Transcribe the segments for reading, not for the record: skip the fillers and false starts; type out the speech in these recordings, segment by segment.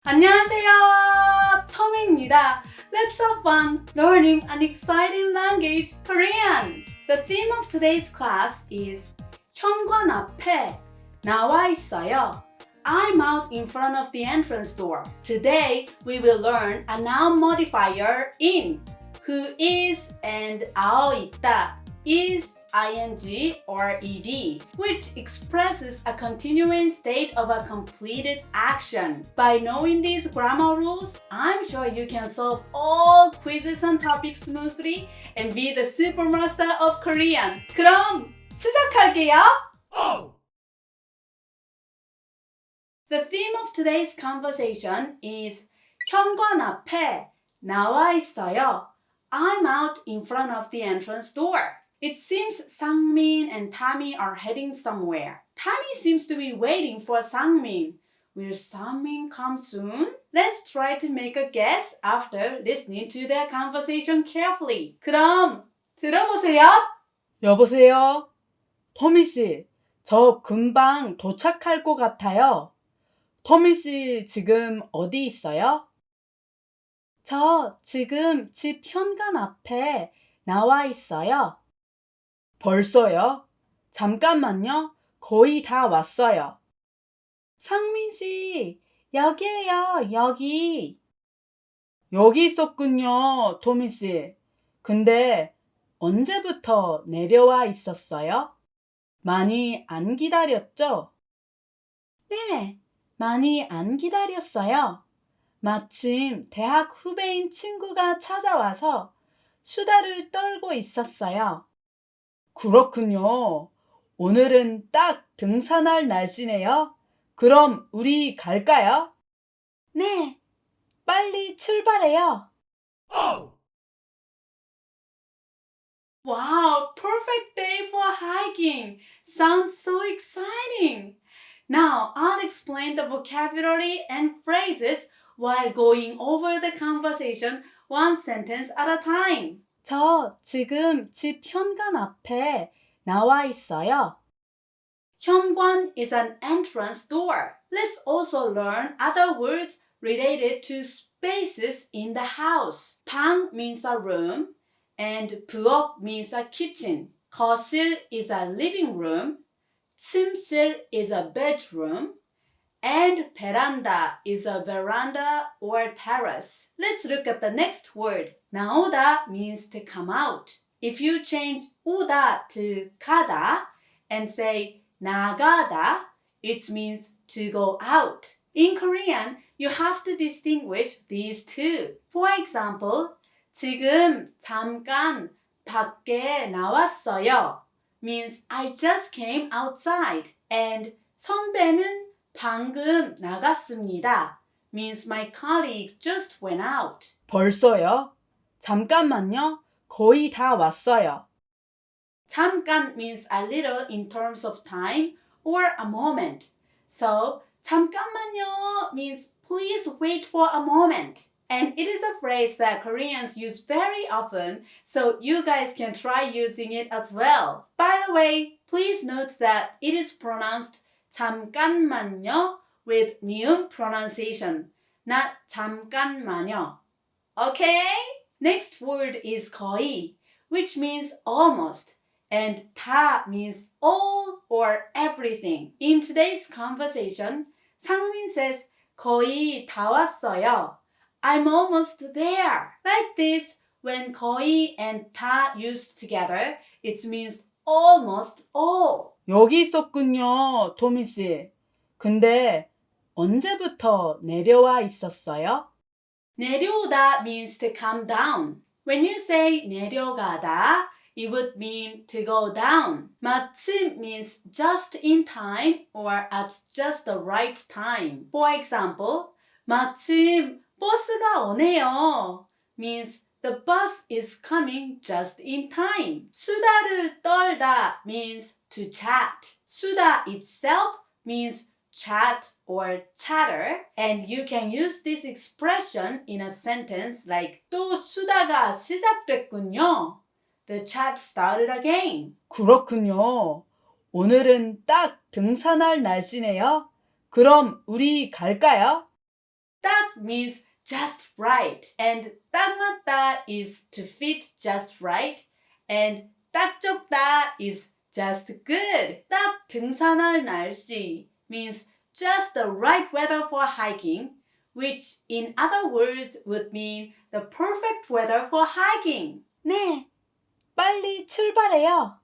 안녕하세요. 톰입니다. Let's have fun learning an exciting language, Korean. The theme of today's class is 현관 앞에 나와 있어요. I'm out in front of the entrance door. Today we will learn a noun modifier in who is and 아어 있다 is ing or ed, which expresses a continuing state of a completed action. By knowing these grammar rules, I'm sure you can solve all quizzes and topics smoothly and be the supermaster of Korean. 그럼 시작할게요. The theme of today's conversation is 현관 앞에 나와 있어요. I'm out in front of the entrance door. It seems Sangmin and Tammy are heading somewhere. Tammy seems to be waiting for Sangmin. Will Sangmin come soon? Let's try to make a guess after listening to their conversation carefully. 그럼 들어보세요. 여보세요? 터미씨, 저 금방 도착할 것 같아요. 터미씨, 지금 어디 있어요? 저 지금 집 현관 앞에 나와 있어요. 벌써요? 잠깐만요. 거의 다 왔어요. 상민씨, 여기에요, 여기. 여기 있었군요, 토미씨. 근데 언제부터 내려와 있었어요? 많이 안 기다렸죠? 네, 많이 안 기다렸어요. 마침 대학 후배인 친구가 찾아와서 수다를 떨고 있었어요. 그렇군요. 오늘은 딱 등산할 날씨네요. 그럼 우리 갈까요? 네, 빨리 출발해요. Wow, perfect day for hiking. Sounds so exciting. Now, I'll explain the vocabulary and phrases while going over the conversation one sentence at a time. 저 지금 집 현관 앞에 나와 있어요. 현관 is an entrance door. Let's also learn other words related to spaces in the house. 방 means a room and 부엌 means a kitchen. 거실 is a living room. 침실 is a bedroom. And veranda is a veranda or terrace. Let's look at the next word. 나오다 means to come out. If you change 오다 to 가다 and say 나가다, it means to go out. In Korean, you have to distinguish these two. For example, 지금 잠깐 밖에 나왔어요 means I just came outside. And 선배는 방금 나갔습니다 means my colleague just went out. 벌써요? 잠깐만요. 거의 다 왔어요. 잠깐 means a little in terms of time or a moment. So 잠깐만요 means please wait for a moment. And it is a phrase that Koreans use very often, so you guys can try using it as well. By the way, please note that it is pronounced 잠깐만요 with nium pronunciation, not 잠깐만요. Okay? Next word is 거의, which means almost, and 다 means all or everything. In today's conversation, 상민 says 거의 다 왔어요. I'm almost there. Like this, when 거의 and 다 used together, it means almost all. 여기 있었군요, 토미씨. 근데 언제부터 내려와 있었어요? 내려오다 means to come down. When you say 내려가다, it would mean to go down. 마침 means just in time or at just the right time. For example, 마침 버스가 오네요 means the bus is coming just in time. 수다를 떨다 means to chat. 수다 itself means chat or chatter, and you can use this expression in a sentence like 또 수다가 시작됐군요. The chat started again. 그렇군요. 오늘은 딱 등산할 날씨네요. 그럼 우리 갈까요? 딱 means just right. And 딱 맞다 is to fit just right. And 딱 좋다 is just good. 딱 등산할 날씨 means just the right weather for hiking, which in other words would mean the perfect weather for hiking. 네, 빨리 출발해요.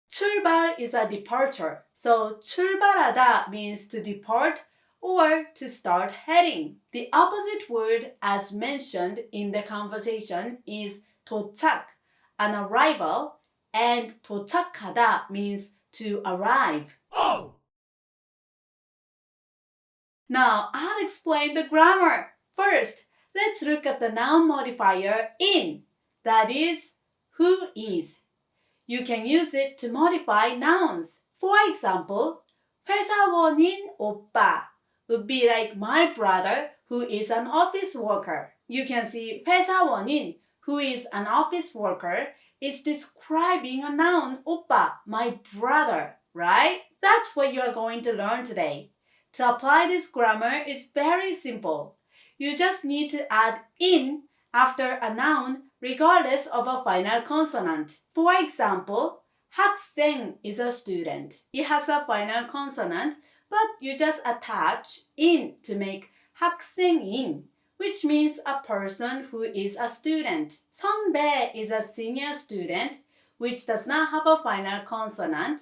출발 is a departure. So 출발하다 means to depart or to start heading. The opposite word as mentioned in the conversation is 도착, an arrival, and 도착하다 means to arrive. Now, I'll explain the grammar. First, let's look at the noun modifier in, that is, who is. You can use it to modify nouns. For example, 회사원인 오빠 would be like my brother who is an office worker. You can see 회사원인, who is an office worker, is describing a noun 오빠, my brother, right? That's what you are going to learn today. To apply this grammar is very simple. You just need to add in after a noun regardless of a final consonant. For example, 학생 is a student. It has a final consonant, but you just attach in to make 학생인, which means a person who is a student. 선배 is a senior student, which does not have a final consonant,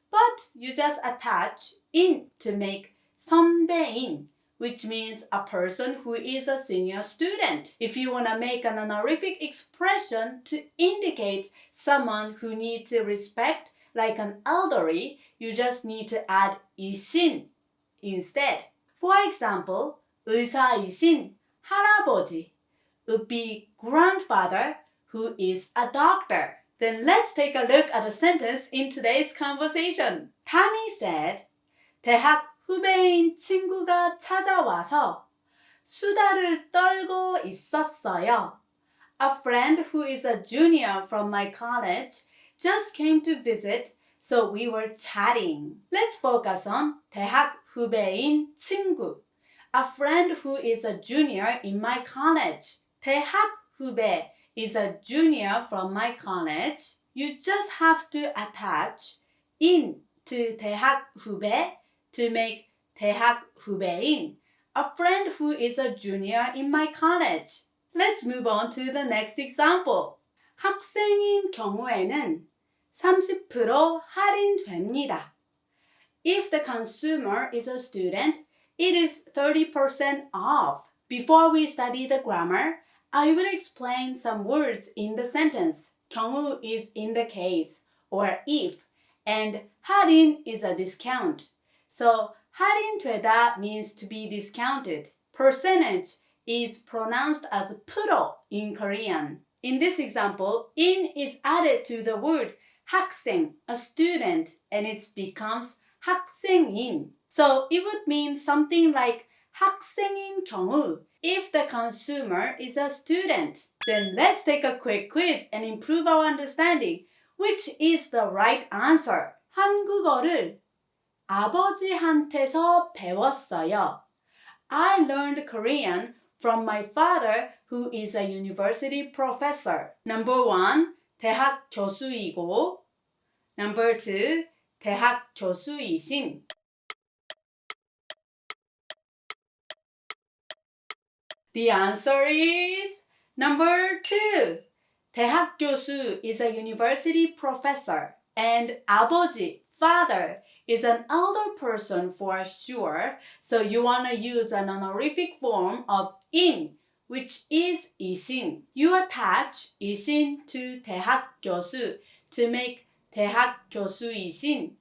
but you just attach in to make 선배인, which means a person who is a senior student. If you want to make an honorific expression to indicate someone who needs respect, like an elderly, you just need to add 이신 instead. For example, 의사이신 할아버지 would be grandfather who is a doctor. Then let's take a look at a sentence in today's conversation. Tammy said, 대학 후배인 친구가 찾아와서 수다를 떨고 있었어요. A friend who is a junior from my college just came to visit, so we were chatting. Let's focus on 대학 후배인 친구. A friend who is a junior in my college. 대학 후배 is a junior from my college. You just have to attach in to 대학 후배 to make 대학 후배인, a friend who is a junior in my college. Let's move on to the next example. 학생인 경우에는 30% 할인됩니다. If the consumer is a student, it is 30% off. Before we study the grammar, I will explain some words in the sentence. 경우 is in the case, or if, and 할인 is a discount. So 할인되다 means to be discounted. Percentage is pronounced as 프로 in Korean. In this example, in is added to the word 학생, a student, and it becomes 학생인. So it would mean something like 학생인 경우 if the consumer is a student. Then let's take a quick quiz and improve our understanding. Which is the right answer? 한국어를 아버지한테서 배웠어요. I learned Korean from my father who is a university professor. Number 1, 대학 교수이고 Number 2, 대학 교수이신 The answer is number 2. 대학 교수 is a university professor and 아버지, father, is an elder person for sure, so you want to use an honorific form of in, which is 이신. You attach 이신 to 대학 교수 to make 대학 교수이신.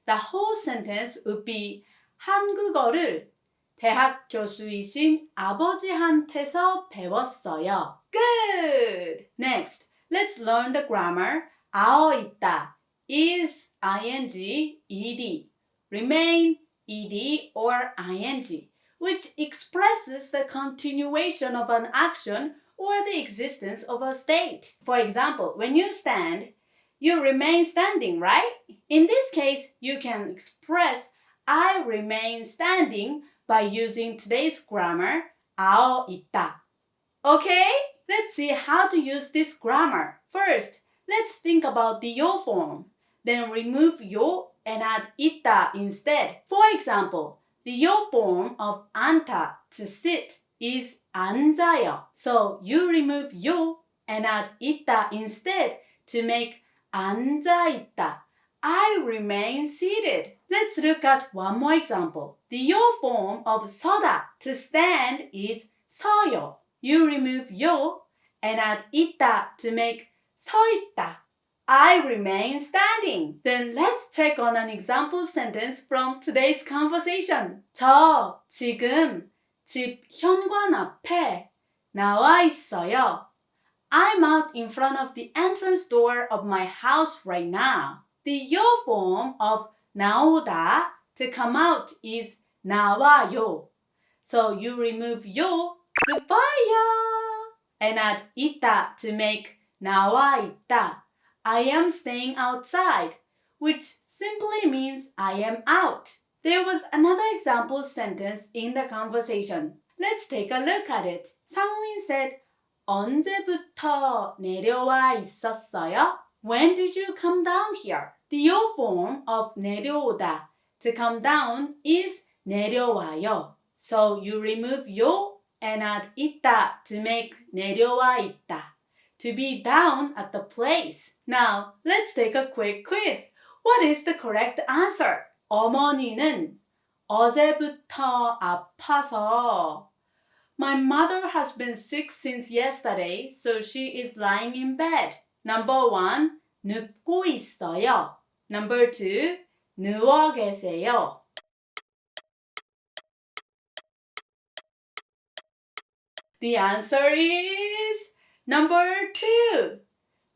The whole sentence would be 한국어를 대학 교수이신 아버지한테서 배웠어요. Good! Next, let's learn the grammar. 있다 is ing, ed, remain, ed or ing, which expresses the continuation of an action or the existence of a state. For example, when you stand, you remain standing, right? In this case, you can express I remain standing by using today's grammar, 아어 있다. Okay? Let's see how to use this grammar. First, let's think about the yo form. Then remove yo and add 있다 instead. For example, the yo form of 앉다, to sit, is 앉아요. So you remove yo and add 있다 instead to make 앉아있다. I remain seated. Let's look at one more example. The yo form of 서다, to stand, is 서요. You remove yo and add 있다 to make 서 있다. I remain standing. Then let's check on an example sentence from today's conversation. 저 지금 집 현관 앞에 나와 있어요. I'm out in front of the entrance door of my house right now. The yo form of 나오다, to come out, is 나와요. So you remove yo, goodbye, and add 있다 to make 나와 있다. I am staying outside, which simply means I am out. There was another example sentence in the conversation. Let's take a look at it. 상민 said, 언제부터 내려와 있었어요? When did you come down here? The yo form of 내려오다, to come down, is 내려와요. So you remove yo and add 있다 to make 내려와 있다, to be down at the place. Now, let's take a quick quiz. What is the correct answer? 어머니는 어제부터 아파서. My mother has been sick since yesterday, so she is lying in bed. Number 1, 눕고 있어요. Number 2, 누워 계세요. The answer is number 2.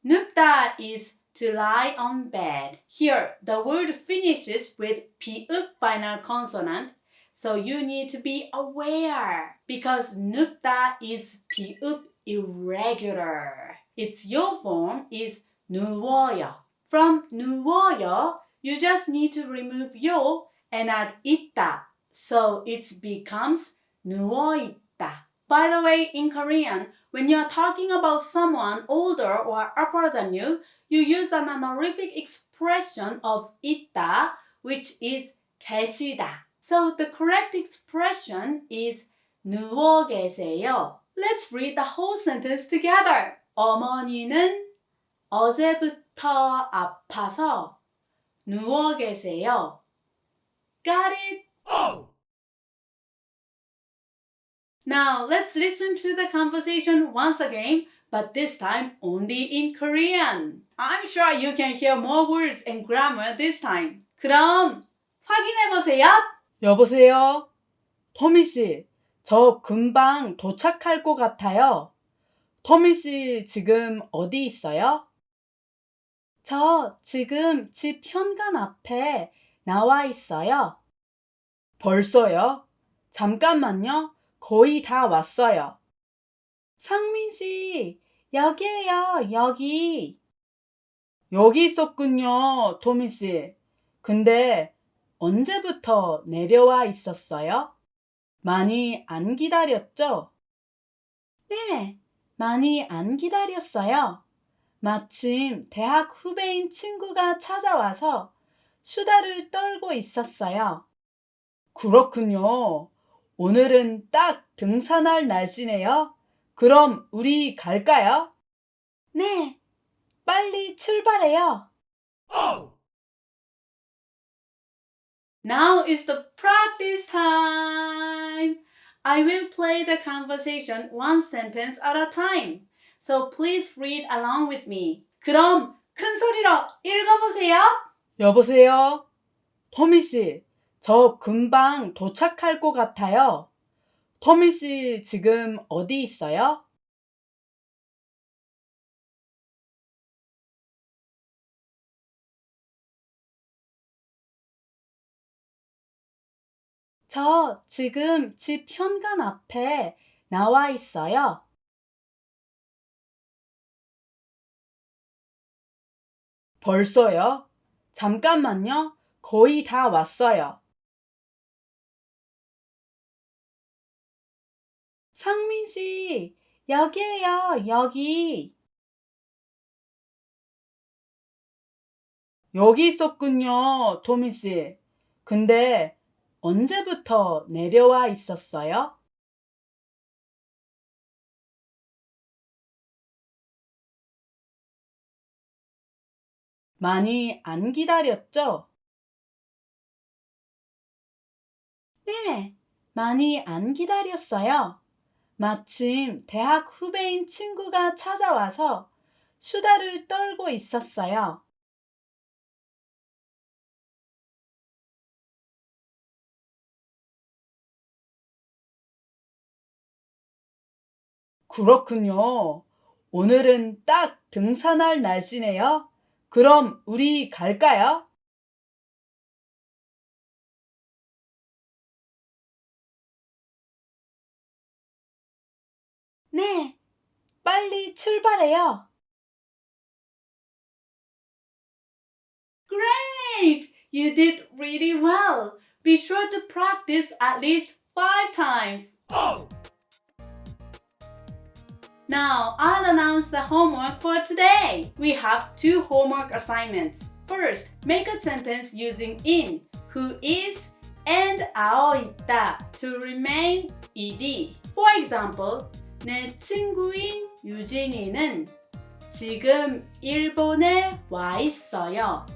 눕다 is to lie on bed. Here, the word finishes with 비읍 final consonant, so you need to be aware because 눕다 is 비읍 irregular. Its yo form is 누워요. From 누워요, you just need to remove yo and add 있다, so it becomes 누워있다. By the way, in Korean, when you're talking about someone older or upper than you, you use an honorific expression of 있다, which is 계시다. So the correct expression is 누워 계세요. Let's read the whole sentence together. 어머니는 어제부터 아파서 누워 계세요. Got it? Now, let's listen to the conversation once again, but this time only in Korean. I'm sure you can hear more words and grammar this time. 그럼 확인해보세요. 여보세요? 토미 씨, 저 금방 도착할 것 같아요. 토미 씨 지금 어디 있어요? 저 지금 집 현관 앞에 나와 있어요. 벌써요? 잠깐만요. 거의 다 왔어요. 상민 씨, 여기에요, 여기. 여기 있었군요, 토미 씨. 근데 언제부터 내려와 있었어요? 많이 안 기다렸죠? 네, 많이 안 기다렸어요. 마침 대학 후배인 친구가 찾아와서 수다를 떨고 있었어요. 그렇군요. 오늘은 딱 등산할 날씨네요. 그럼 우리 갈까요? 네, 빨리 출발해요. Now is the practice time. I will play the conversation one sentence at a time. So please read along with me. 그럼 큰 소리로 읽어보세요. 여보세요? 토미 씨, 저 금방 도착할 것 같아요. 토미 씨 지금 어디 있어요? 저 지금 집 현관 앞에 나와 있어요. 벌써요? 잠깐만요. 거의 다 왔어요. 상민 씨, 여기에요, 여기. 여기 있었군요, 토미 씨. 근데 언제부터 내려와 있었어요? 많이 안 기다렸죠? 네, 많이 안 기다렸어요. 마침 대학 후배인 친구가 찾아와서 수다를 떨고 있었어요. 그렇군요. 오늘은 딱 등산할 날씨네요. 그럼 우리 갈까요? 네, 빨리 출발해요. Great! You did really well. Be sure to practice at least 5 times. Now, I'll announce the homework for today. We have 2 homework assignments. First, make a sentence using in, who is, and 아어 있다 to remain ed. For example, 내 친구인 유진이는 지금 일본에 와 있어요.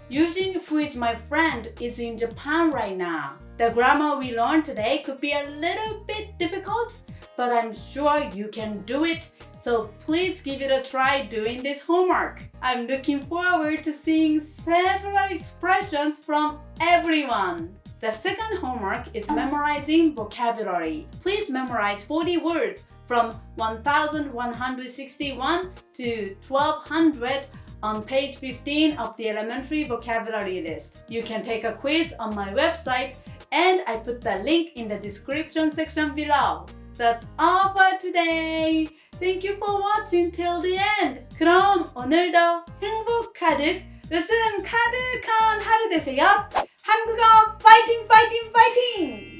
Yoojin, who is my friend, is in Japan right now. The grammar we learned today could be a little bit difficult, but I'm sure you can do it. So please give it a try doing this homework. I'm looking forward to seeing several expressions from everyone. The second homework is memorizing vocabulary. Please memorize 40 words from 1161 to 1200 on page 15 of the elementary vocabulary list. You can take a quiz on my website and I put the link in the description section below. That's all for today. Thank you for watching till the end. 그럼 오늘도 행복 가득, 웃음 가득한 하루 되세요. 한국어 파이팅 파이팅 파이팅!